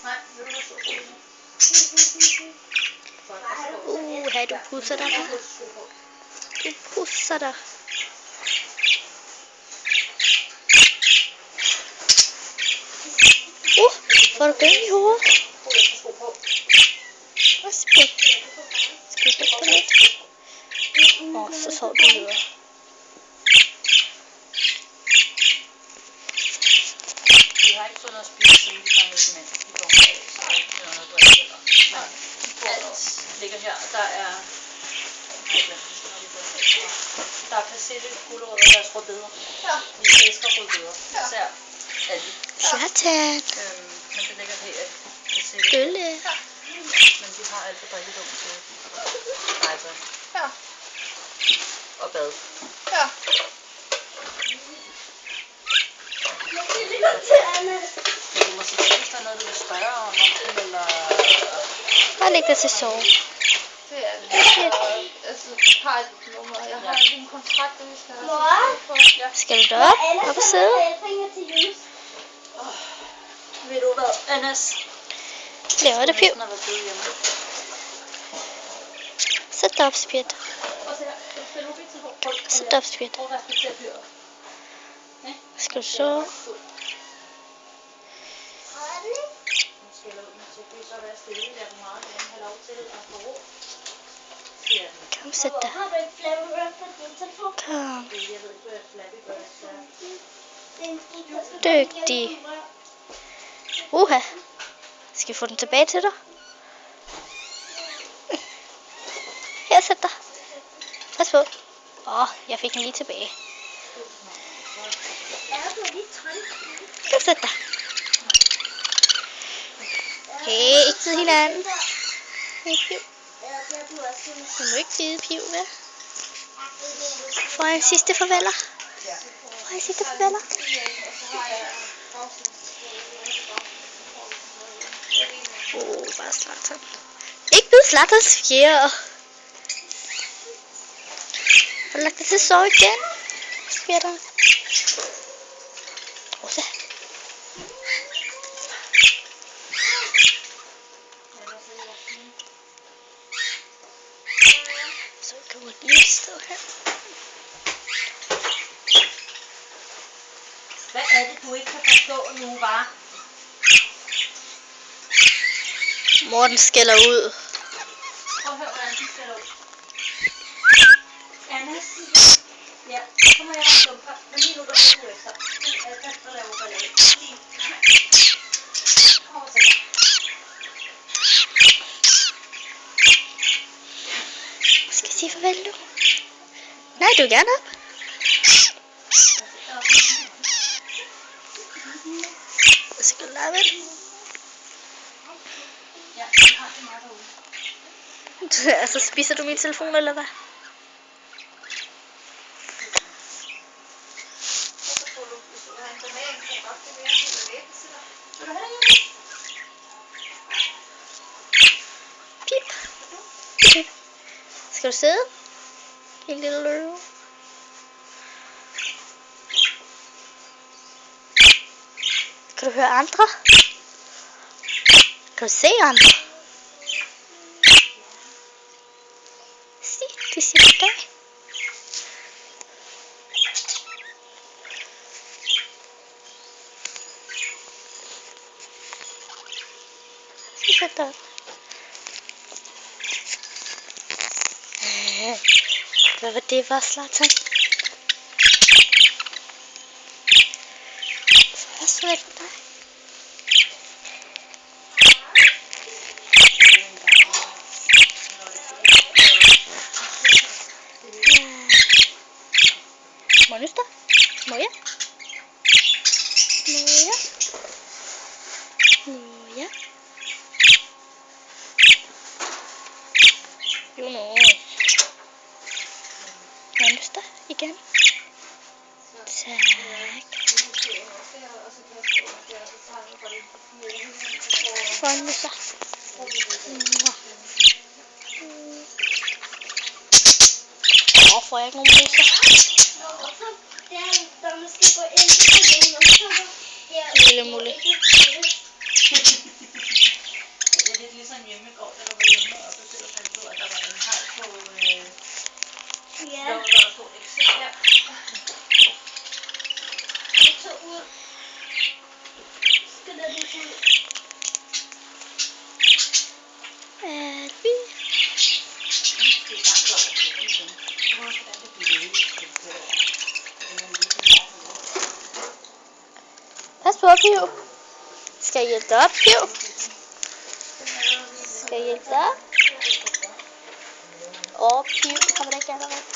Nej, vil du være så du pusser dig. Du pusser dig. Får du den i hovedet? Hvad skal du hætte lidt? Så sov du videre. Vi har ikke fået noget at spise, siden vi kom med dem i formiddag, så der er ikke noget at drikke. Men alt ligger her, og der er... Der er persille, gulerødder og deres rødbeder. Ja. Vi elsker rødbeder. Især alle. Zlatan. Men det ligger her. Persille. Gølle. Men de har alt for drikkedum til rejser. Ja. Og bad. Ja. Men du må sige til, hvis der er noget, du vil spørge om, eller... Bare læg dig til sove. Det er det. Altså, har et nummer. Jeg har en kontrakt, der vi skal have. Skal du derop? Op og sidde? Ved du hvad, Annas? Laver det, Piv? Hun har været blevet hjemme. Sæt dig op, Spjæt. Sæt dig op, Spjæt. Prøv at respektere dyret. Skal du sove? Kom, sæt dig. Har du ikke Flappy Bird på din telefon? Kom. Jeg ved ikke, hvad Flappy Bird er. Dygtig. Skal vi få den tilbage til dig? Her, sæt dig. Pas på. Jeg fik den lige tilbage. Kom, sæt dig. Hey, ikke tid hinanden. Hey, Piv. Du må ikke bide, Piv, vel? Får jeg en sidste farveler? Får jeg en sidste farveler? Bare Zlatan. Ikke bid Zlatans fjer. Har du lagt det til at sove igen? Spjætter. Rosa. Så kan du lige stå her. Hvad er det, du ikke kan forstå nu, var? Morten skælder ud. Prøv at høre, hvordan den skælder ud. Annas. Ja, så må jeg være dumper. Men lige nu, der får du efter. Du er den, der laver ballade. Lige. Kom og sæt dig. Skal jeg sige farvel nu? Nej, du vil gerne op. Jeg skal lade vel. Ja, jeg har det meget derude. Altså, spiser du min telefon, eller hvad? Pip. Pip. Skal du sidde? En lille løve. Kan du høre andre? Kan du se andre? Se, de siger goddag. Sæt dig op. Hvad var det, var Zlatan? Hvad så er det for dig? Monster? Moja? Moja? Moja? Juno. Monster igen. Tak. Monster. Får jeg ikke nogen muser? Der måske gå ind på den, og så Lille mulle. Albi. Pas på, Piv. Skal jeg hjælpe dig op, Piv? Skal jeg hjælpe dig op? Piv, kommer der ikke allerede?